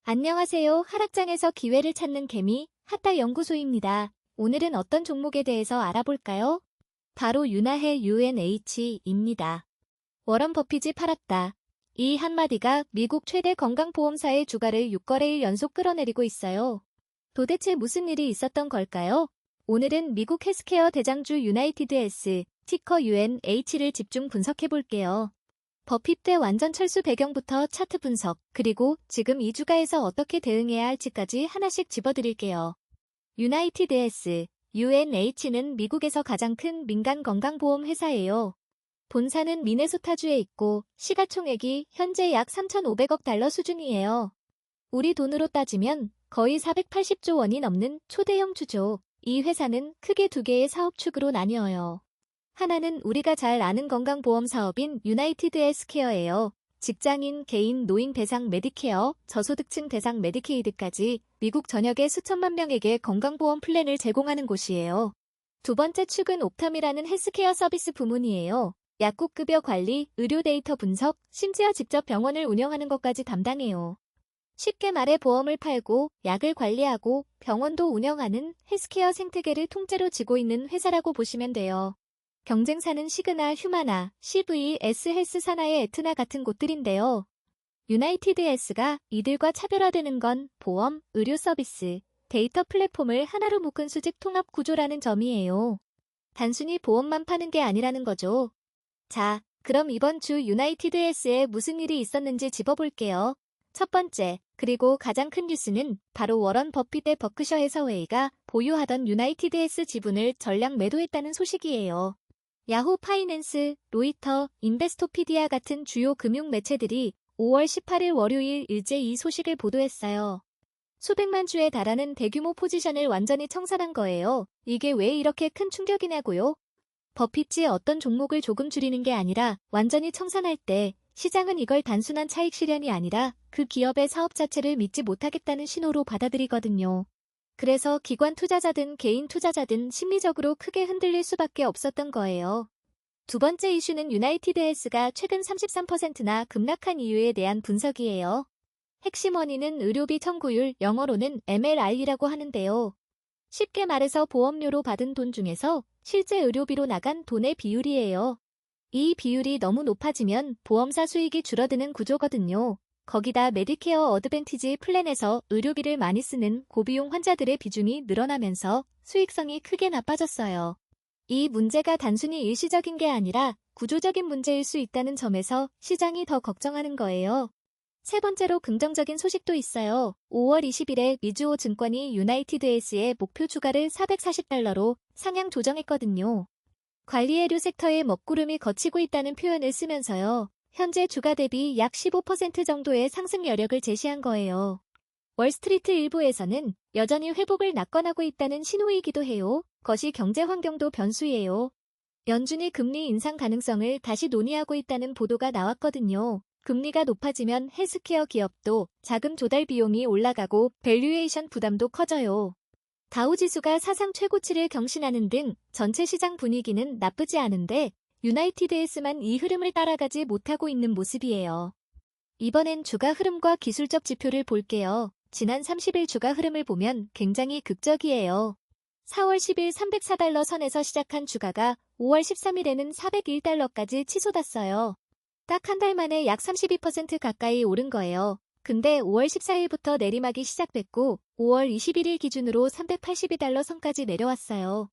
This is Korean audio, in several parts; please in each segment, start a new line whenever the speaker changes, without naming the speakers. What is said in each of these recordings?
안녕하세요. 하락장에서 기회를 찾는 개미, 핫다 연구소입니다. 오늘은 어떤 종목에 대해서 알아볼까요? 바로 윤화해 UNH입니다. 워런 버핏이 팔았다. 이 한마디가 미국 최대 건강보험사의 주가를 6거래일 연속 끌어내리고 있어요. 도대체 무슨 일이 있었던 걸까요? 오늘은 미국 헬스케어 대장주 유나이티드 헬스, 티커 UNH를 집중 분석해볼게요. 버핏대 완전 철수 배경부터 차트 분석, 그리고 지금 이 주가에서 어떻게 대응해야 할지까지 하나씩 짚어드릴게요. 유나이티드 헬스, UNH는 미국에서 가장 큰 민간 건강보험 회사예요. 본사는 미네소타주에 있고 시가총액이 현재 약 3,500억 달러 수준이에요. 우리 돈으로 따지면 거의 480조 원이 넘는 초대형 주죠. 이 회사는 크게 두 개의 사업축으로 나뉘어요. 하나는 우리가 잘 아는 건강보험 사업인 유나이티드 헬스케어예요. 직장인, 개인, 노인 대상 메디케어, 저소득층 대상 메디케이드까지 미국 전역의 수천만 명에게 건강보험 플랜을 제공하는 곳이에요. 두 번째 축은 옵텀이라는 헬스케어 서비스 부문이에요. 약국급여 관리, 의료 데이터 분석, 심지어 직접 병원을 운영하는 것까지 담당해요. 쉽게 말해 보험을 팔고 약을 관리하고 병원도 운영하는 헬스케어 생태계를 통째로 쥐고 있는 회사라고 보시면 돼요. 경쟁사는 시그나, 휴마나, CVS 헬스 사나의 에트나 같은 곳들인데요. 유나이티드 헬스가 이들과 차별화되는 건 보험, 의료 서비스, 데이터 플랫폼을 하나로 묶은 수직 통합 구조라는 점이에요. 단순히 보험만 파는 게 아니라는 거죠. 자, 그럼 이번 주 유나이티드 헬스에 무슨 일이 있었는지 짚어볼게요. 첫 번째, 그리고 가장 큰 뉴스는 바로 워런 버핏의 버크셔 해서웨이가 보유하던 유나이티드 헬스 지분을 전량 매도했다는 소식이에요. 야후 파이낸스, 로이터, 인베스토피디아 같은 주요 금융 매체들이 5월 18일 월요일 일제 이 소식을 보도했어요. 수백만 주에 달하는 대규모 포지션을 완전히 청산한 거예요. 이게 왜 이렇게 큰 충격이냐고요? 버핏이 어떤 종목을 조금 줄이는 게 아니라 완전히 청산할 때 시장은 이걸 단순한 차익 실현이 아니라 그 기업의 사업 자체를 믿지 못하겠다는 신호로 받아들이거든요. 그래서 기관 투자자든 개인 투자자든 심리적으로 크게 흔들릴 수밖에 없었던 거예요. 두 번째 이슈는 유나이티드 헬스가 최근 33%나 급락한 이유에 대한 분석이에요. 핵심 원인은 의료비 청구율, 영어로는 MLR이라고 하는데요. 쉽게 말해서 보험료로 받은 돈 중에서 실제 의료비로 나간 돈의 비율이에요. 이 비율이 너무 높아지면 보험사 수익이 줄어드는 구조거든요. 거기다 메디케어 어드밴티지 플랜에서 의료비를 많이 쓰는 고비용 환자들의 비중이 늘어나면서 수익성이 크게 나빠졌어요. 이 문제가 단순히 일시적인 게 아니라 구조적인 문제일 수 있다는 점에서 시장이 더 걱정하는 거예요. 세 번째로 긍정적인 소식도 있어요. 5월 20일에 미주호 증권이 유나이티드 헬스의 목표 주가를 440달러로 상향 조정했거든요. 관리의료 섹터의 먹구름이 걷히고 있다는 표현을 쓰면서요. 현재 주가 대비 약 15% 정도의 상승 여력을 제시한 거예요. 월스트리트 일부에서는 여전히 회복을 낙관하고 있다는 신호이기도 해요. 거시 경제 환경도 변수예요. 연준이 금리 인상 가능성을 다시 논의하고 있다는 보도가 나왔거든요. 금리가 높아지면 헬스케어 기업도 자금 조달 비용이 올라가고 밸류에이션 부담도 커져요. 다우지수가 사상 최고치를 경신하는 등 전체 시장 분위기는 나쁘지 않은데 유나이티드 헬스만 이 흐름을 따라가지 못하고 있는 모습이에요. 이번엔 주가 흐름과 기술적 지표를 볼게요. 지난 30일 주가 흐름을 보면 굉장히 극적이에요. 4월 10일 304달러 선에서 시작한 주가가 5월 13일에는 401달러까지 치솟았어요. 딱 한 달 만에 약 32% 가까이 오른 거예요. 근데 5월 14일부터 내리막이 시작됐고 5월 21일 기준으로 382달러 선까지 내려왔어요.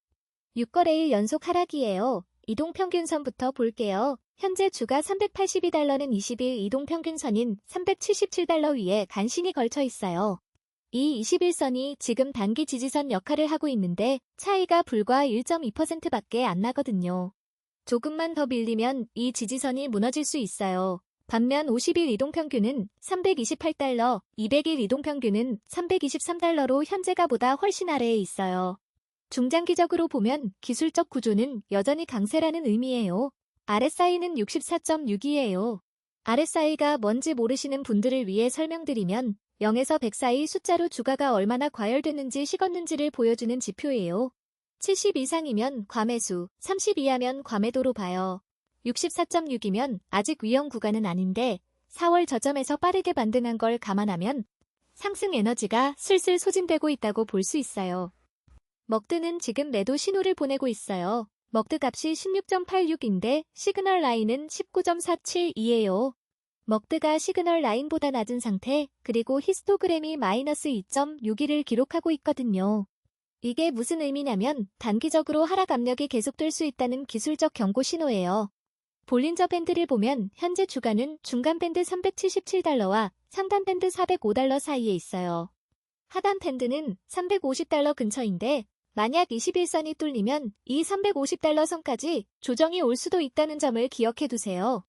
6거래일 연속 하락이에요. 이동평균선부터 볼게요. 현재 주가 382달러는 20일 이동평균선인 377달러 위에 간신히 걸쳐 있어요. 이 21선이 지금 단기 지지선 역할을 하고 있는데 차이가 불과 1.2%밖에 안 나거든요. 조금만 더 밀리면 이 지지선이 무너질 수 있어요. 반면 50일 이동평균은 328달러, 200일 이동평균은 323달러로 현재가보다 훨씬 아래에 있어요. 중장기적으로 보면 기술적 구조는 여전히 강세라는 의미예요. RSI는 64.6이에요. RSI가 뭔지 모르시는 분들을 위해 설명드리면 0에서 100 사이 숫자로 주가가 얼마나 과열됐는지 식었는지를 보여주는 지표예요. 70 이상이면 과매수, 30 이하면 과매도로 봐요. 64.6이면 아직 위험 구간은 아닌데 4월 저점에서 빠르게 반등한 걸 감안하면 상승 에너지가 슬슬 소진되고 있다고 볼 수 있어요. 먹드는 지금 매도 신호를 보내고 있어요. 먹드 값이 16.86인데 시그널 라인은 19.472예요. 먹드가 시그널 라인보다 낮은 상태, 그리고 히스토그램이 마이너스 2.61을 기록하고 있거든요. 이게 무슨 의미냐면 단기적으로 하락 압력이 계속될 수 있다는 기술적 경고 신호예요. 볼린저 밴드를 보면 현재 주가는 중간 밴드 377달러와 상단 밴드 405달러 사이에 있어요. 하단 밴드는 350달러 근처인데 만약 21선이 뚫리면 이 350달러 선까지 조정이 올 수도 있다는 점을 기억해 두세요.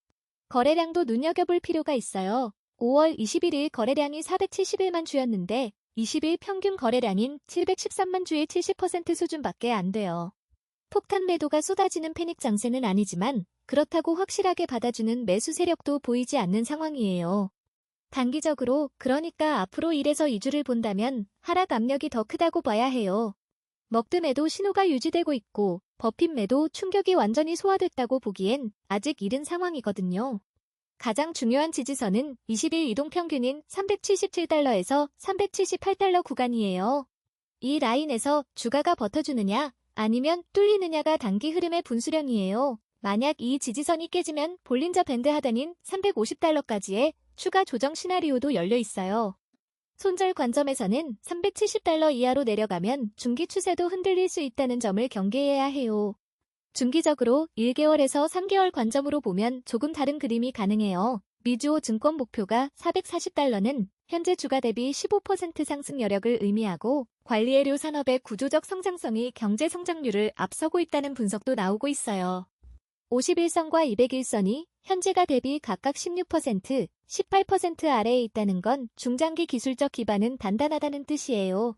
거래량도 눈여겨볼 필요가 있어요. 5월 21일 거래량이 471만 주였는데 20일 평균 거래량인 713만 주의 70% 수준밖에 안 돼요. 폭탄 매도가 쏟아지는 패닉 장세는 아니지만 그렇다고 확실하게 받아주는 매수 세력도 보이지 않는 상황이에요. 단기적으로 그러니까 앞으로 1에서 2주를 본다면 하락 압력이 더 크다고 봐야 해요. 먹드 매도 신호가 유지되고 있고 버핏 매도 충격이 완전히 소화됐다고 보기엔 아직 이른 상황이거든요. 가장 중요한 지지선은 20일 이동평균인 377달러에서 378달러 구간이에요. 이 라인에서 주가가 버텨주느냐 아니면 뚫리느냐가 단기 흐름의 분수령이에요. 만약 이 지지선이 깨지면 볼린저 밴드 하단인 350달러까지의 추가 조정 시나리오도 열려 있어요. 손절 관점에서는 370달러 이하로 내려가면 중기 추세도 흔들릴 수 있다는 점을 경계해야 해요. 중기적으로 1개월에서 3개월 관점으로 보면 조금 다른 그림이 가능해요. 미주호 증권 목표가 440달러는 현재 주가 대비 15% 상승 여력을 의미하고 관리의료 산업의 구조적 성장성이 경제 성장률을 앞서고 있다는 분석도 나오고 있어요. 51선과 201선이 현재가 대비 각각 16%, 18% 아래에 있다는 건 중장기 기술적 기반은 단단하다는 뜻이에요.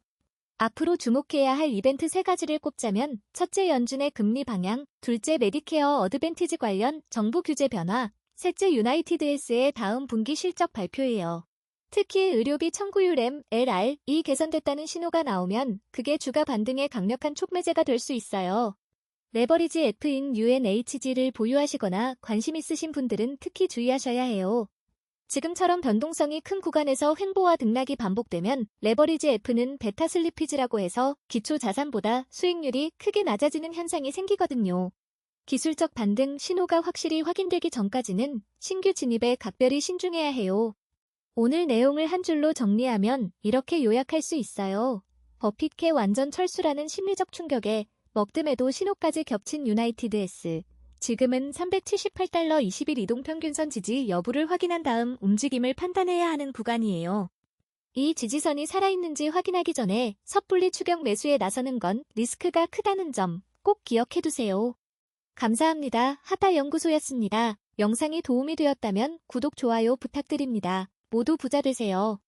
앞으로 주목해야 할 이벤트 3가지를 꼽자면 첫째 연준의 금리 방향, 둘째 메디케어 어드밴티지 관련 정부 규제 변화, 셋째 유나이티드헬스의 다음 분기 실적 발표예요. 특히 의료비 청구율 MLR이 개선됐다는 신호가 나오면 그게 주가 반등의 강력한 촉매제가 될 수 있어요. 레버리지 F인 UNHG를 보유하시거나 관심 있으신 분들은 특히 주의하셔야 해요. 지금처럼 변동성이 큰 구간에서 횡보와 등락이 반복되면 레버리지 F는 베타 슬리피지라고 해서 기초 자산보다 수익률이 크게 낮아지는 현상이 생기거든요. 기술적 반등 신호가 확실히 확인되기 전까지는 신규 진입에 각별히 신중해야 해요. 오늘 내용을 한 줄로 정리하면 이렇게 요약할 수 있어요. 버핏의 완전 철수라는 심리적 충격에 먹드 매도 신호까지 겹친 유나이티드헬스. 지금은 378달러 20일 이동평균선 지지 여부를 확인한 다음 움직임을 판단해야 하는 구간이에요. 이 지지선이 살아있는지 확인하기 전에 섣불리 추격 매수에 나서는 건 리스크가 크다는 점 꼭 기억해두세요. 감사합니다. 하타연구소였습니다. 영상이 도움이 되었다면 구독, 좋아요 부탁드립니다. 모두 부자 되세요.